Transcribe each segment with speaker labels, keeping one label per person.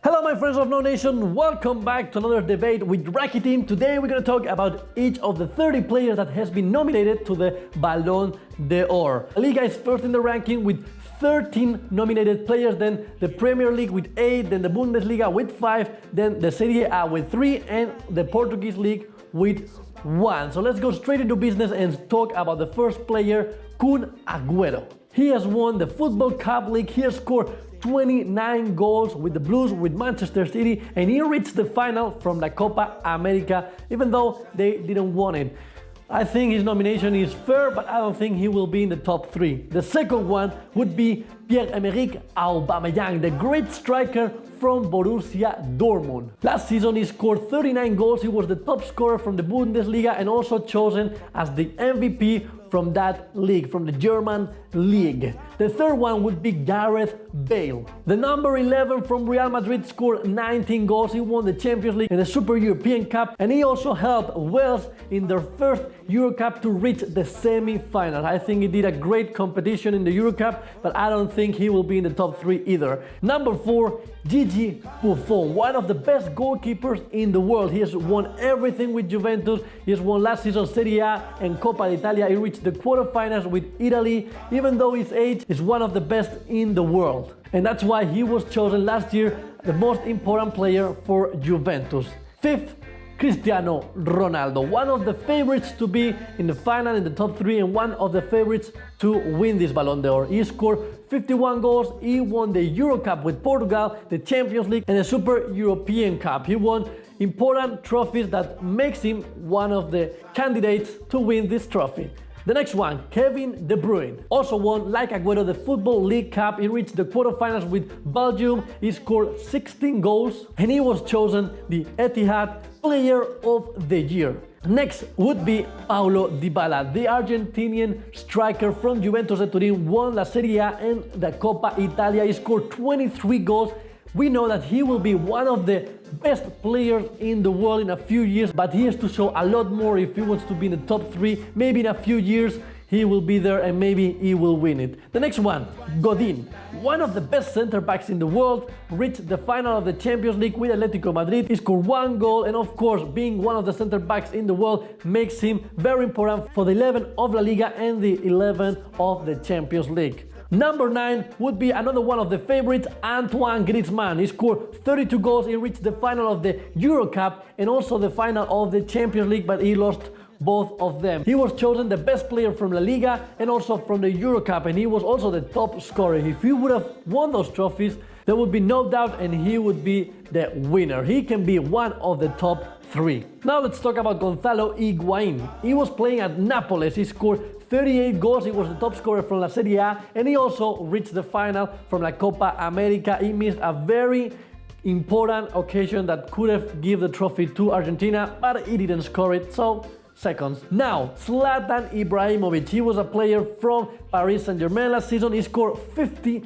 Speaker 1: Hello my friends of NouNation, welcome back to another debate with Raki Team. Today we're going to talk about each of the 30 players that has been nominated to the Ballon d'Or. La Liga is first in the ranking with 13 nominated players, then the Premier League with 8, then the Bundesliga with 5, then the Serie A with 3, and the Portuguese League with 1. So let's go straight into business and talk about the first player, Kun Agüero. He has won the Football Cup League, he has scored 29 goals with the Blues, with Manchester City, and he reached the final from la Copa America, even though they didn't want it. I think his nomination is fair, but I don't think he will be in the top 3. The second one would be Pierre-Emerick Aubameyang, the great striker from Borussia Dortmund. Last season he scored 39 goals, he was the top scorer from the Bundesliga and also chosen as the MVP from that league, from the German league. The third one would be Gareth Bale. The number 11 from Real Madrid scored 19 goals, he won the Champions League and the Super European Cup, and he also helped Wales in their first Euro Cup to reach the semi-final. I think he did a great competition in the Euro Cup, but I don't think he will be in the top 3 either. Number 4, Gigi Buffon, one of the best goalkeepers in the world. He has won everything with Juventus. He has won last season Serie A and Coppa d'Italia. He reached the quarterfinals with Italy. Even though his age is one of the best in the world. And that's why he was chosen last year the most important player for Juventus. Fifth, Cristiano Ronaldo, one of the favorites to be in the final in the top 3 and one of the favorites to win this Ballon d'Or. He scored 51 goals, he won the Euro Cup with Portugal, the Champions League and the Super European Cup. He won important trophies that makes him one of the candidates to win this trophy. The next one, Kevin De Bruyne, also won, like Agüero, the Football League Cup. He reached the quarterfinals with Belgium. He scored 16 goals and he was chosen the Etihad Player of the Year. Next would be Paulo Dybala, the Argentinian striker from Juventus de Turin, won la Serie A and the Coppa Italia. He scored 23 goals. We know that he will be one of the best players in the world in a few years, but he has to show a lot more if he wants to be in the top 3. Maybe in a few years he will be there and maybe he will win it. The next one, Godin, one of the best center backs in the world, reached the final of the Champions League with Atletico Madrid. He scored 1 goal and of course being one of the center backs in the world makes him very important for the 11 of La Liga and the 11 of the Champions League. Number 9 would be another one of the favorites, Antoine Griezmann. He scored 32 goals, he reached the final of the Euro Cup and also the final of the Champions League, but he lost both of them. He was chosen the best player from La Liga and also from the Euro Cup, and he was also the top scorer. If he would have won those trophies, there would be no doubt and he would be the winner. He can be one of the top 3. Now let's talk about Gonzalo Higuain. He was playing at Nápoles. He scored 38 goals, he was the top scorer from la Serie A and he also reached the final from la Copa America. He missed a very important occasion that could have given the trophy to Argentina, but he didn't score it, so seconds. Now, Zlatan Ibrahimovic, he was a player from Paris Saint-Germain last season. He scored 50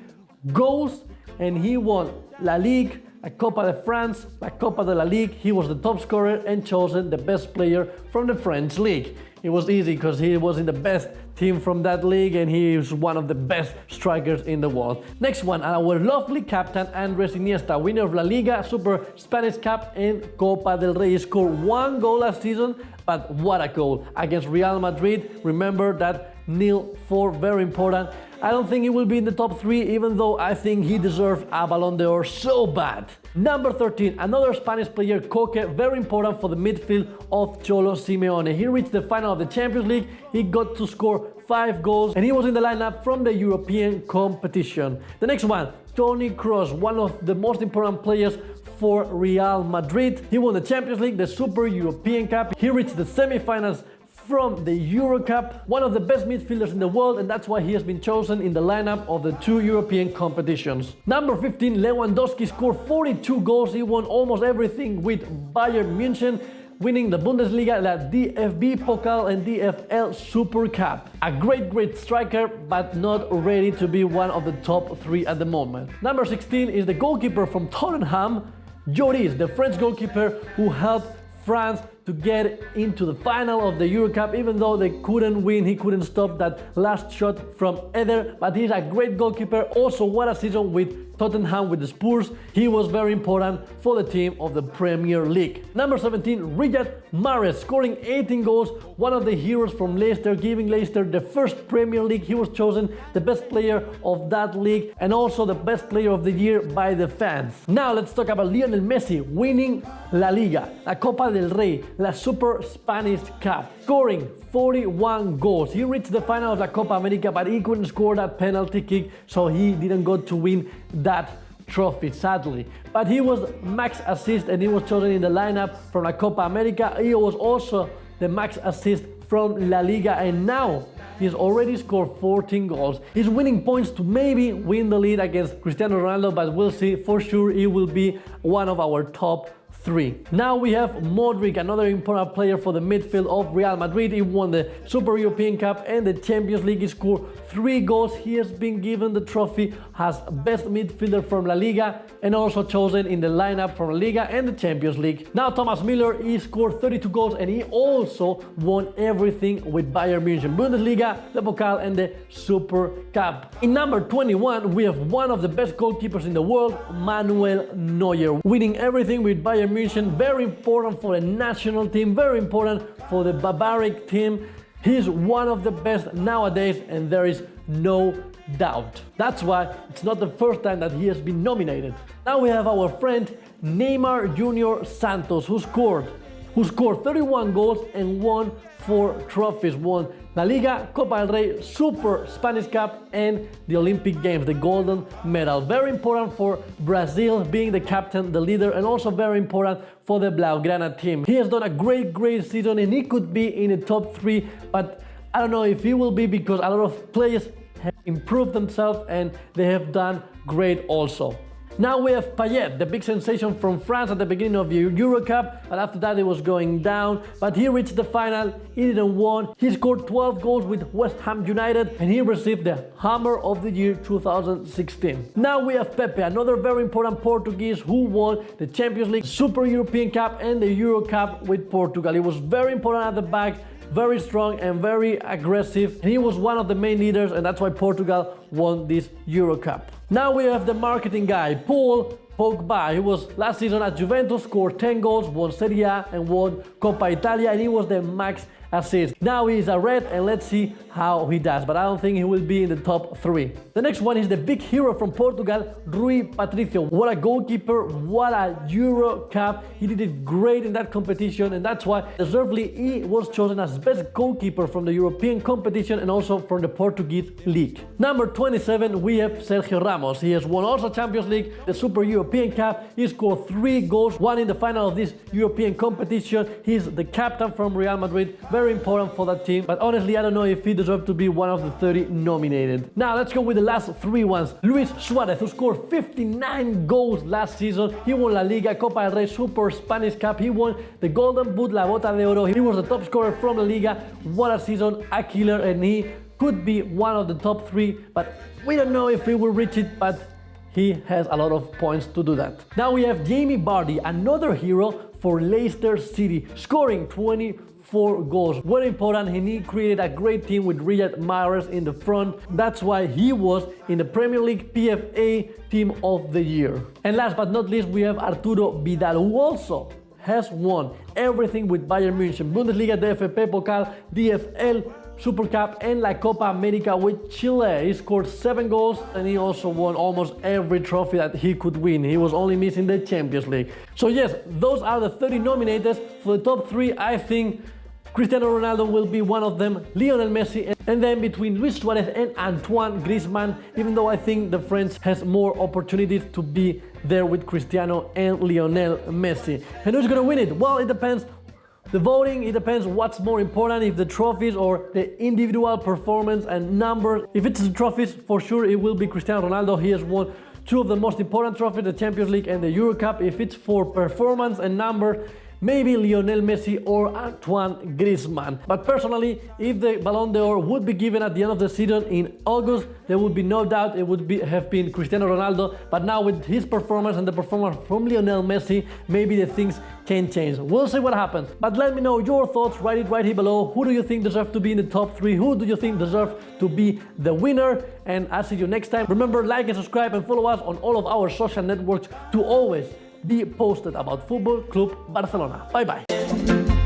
Speaker 1: goals and he won La Ligue, la Copa de France, la Copa de la Ligue. He was the top scorer and chosen the best player from the French league. It was easy because he was in the best team from that league and he is one of the best strikers in the world. Next one, our lovely captain Andres Iniesta, winner of La Liga, Super Spanish Cup and Copa del Rey. He scored 1 goal last season, but what a goal against Real Madrid. Remember that 0-4, very important. I don't think he will be in the top 3, even though I think he deserves a Ballon d'Or so bad. Number 13, another Spanish player, Koke, very important for the midfield of Cholo Simeone. He reached the final of the Champions League, he got to score 5 goals, and he was in the lineup from the European competition. The next one, Toni Kroos, one of the most important players for Real Madrid. He won the Champions League, the Super European Cup, he reached the semi-finals from the Euro Cup, one of the best midfielders in the world, and that's why he has been chosen in the lineup of the 2 European competitions. Number 15, Lewandowski scored 42 goals. He won almost everything with Bayern München, winning the Bundesliga, la DFB Pokal and DFL Super Cup. A great striker, but not ready to be one of the top 3 at the moment. Number 16 is the goalkeeper from Tottenham, Lloris, the French goalkeeper who helped France to get into the final of the Euro Cup, even though they couldn't win. He couldn't stop that last shot from Eder, but he's a great goalkeeper. Also, what a season with Tottenham, with the Spurs. He was very important for the team of the Premier League. Number 17, Riyad Mahrez, scoring 18 goals, one of the heroes from Leicester, giving Leicester the first Premier League. He was chosen the best player of that league and also the best player of the year by the fans. Now let's talk about Lionel Messi winning La Liga, La Copa del Rey, La Super Spanish Cup, scoring 41 goals. He reached the final of La Copa America, but he couldn't score that penalty kick, so he didn't go to win that trophy, sadly. But he was max assist and he was chosen in the lineup from La Copa America. He was also the max assist from La Liga, and now he's already scored 14 goals. He's winning points to maybe win the lead against Cristiano Ronaldo, but we'll see. For sure, he will be one of our top 3. Now we have Modric, another important player for the midfield of Real Madrid. He won the Super European Cup and the Champions League. He scored 3 goals. He has been given the trophy as best midfielder from La Liga and also chosen in the lineup from La Liga and the Champions League. Now Thomas Müller, he scored 32 goals and he also won everything with Bayern Munich, Bundesliga, the Pokal and the Super Cup. In number 21, we have one of the best goalkeepers in the world, Manuel Neuer, winning everything with Bayern Munich. Very important for the national team, very important for the Bavarian team. He's one of the best nowadays and there is no doubt. That's why it's not the first time that he has been nominated. Now we have our friend Neymar Jr. Santos, who scored 31 goals and won 4 trophies. Won La Liga, Copa del Rey, Super Spanish Cup and the Olympic Games, the golden medal. Very important for Brazil, being the captain, the leader, and also very important for the Blaugrana team. He has done a great season and he could be in the top 3, but I don't know if he will be, because a lot of players have improved themselves and they have done great also. Now we have Payet, the big sensation from France at the beginning of the Euro Cup, but after that it was going down. But he reached the final, he didn't win. He scored 12 goals with West Ham United and he received the Hammer of the Year 2016. Now we have Pepe, another very important Portuguese who won the Champions League, Super European Cup and the Euro Cup with Portugal. He was very important at the back, very strong and very aggressive, and he was one of the main leaders, and that's why Portugal won this Euro Cup. Now we have the marketing guy, Paul Pogba. He was last season at Juventus, scored 10 goals, won Serie A and won Coppa Italia, and he was the max assist. Now he's a red and let's see how he does, but I don't think he will be in the top 3. The next one is the big hero from Portugal, Rui Patricio. What a goalkeeper, what a Euro Cup. He did it great in that competition, and that's why deservedly he was chosen as best goalkeeper from the European competition and also from the Portuguese league. Number 27, we have Sergio Ramos. He has won also Champions League, the Super European Cup. He scored 3 goals, one in the final of this European competition. He's the captain from Real Madrid. Very important for that team, but honestly I don't know if he deserves to be one of the 30 nominated. Now let's go with the last 3 ones. Luis Suarez, who scored 59 goals last season. He won La Liga, Copa del Rey, Super Spanish Cup. He won the Golden Boot, La Bota de Oro. He was the top scorer from La Liga. What a season, a killer, and he could be one of the top 3, but we don't know if he will reach it, but he has a lot of points to do that. Now we have Jamie Vardy, another hero for Leicester City, scoring 24 goals. Very important, and he created a great team with Riyad Mahrez in the front. That's why he was in the Premier League PFA Team of the Year. And last but not least, we have Arturo Vidal, who also has won everything with Bayern Munich, Bundesliga, DFB Pokal, DFL, Super Cup and La Copa America with Chile. He scored 7 goals and he also won almost every trophy that he could win. He was only missing the Champions League. So yes, those are the 30 nominated. For the top 3, I think Cristiano Ronaldo will be one of them, Lionel Messi, and then between Luis Suarez and Antoine Griezmann, even though I think the French has more opportunities to be there with Cristiano and Lionel Messi. And who's gonna win it? Well, it depends. The voting, it depends what's more important, if the trophies or the individual performance and numbers. If it's the trophies, for sure it will be Cristiano Ronaldo. He has won 2 of the most important trophies, the Champions League and the Euro Cup. If it's for performance and numbers, maybe Lionel Messi or Antoine Griezmann. But personally, if the Ballon d'Or would be given at the end of the season in August, there would be no doubt it would have been Cristiano Ronaldo. But now with his performance and the performance from Lionel Messi, maybe the things can change. We'll see what happens. But let me know your thoughts, write it right here below. Who do you think deserves to be in the top 3? Who do you think deserves to be the winner? And I'll see you next time. Remember, like and subscribe and follow us on all of our social networks to always be posted about Football Club Barcelona. Bye bye.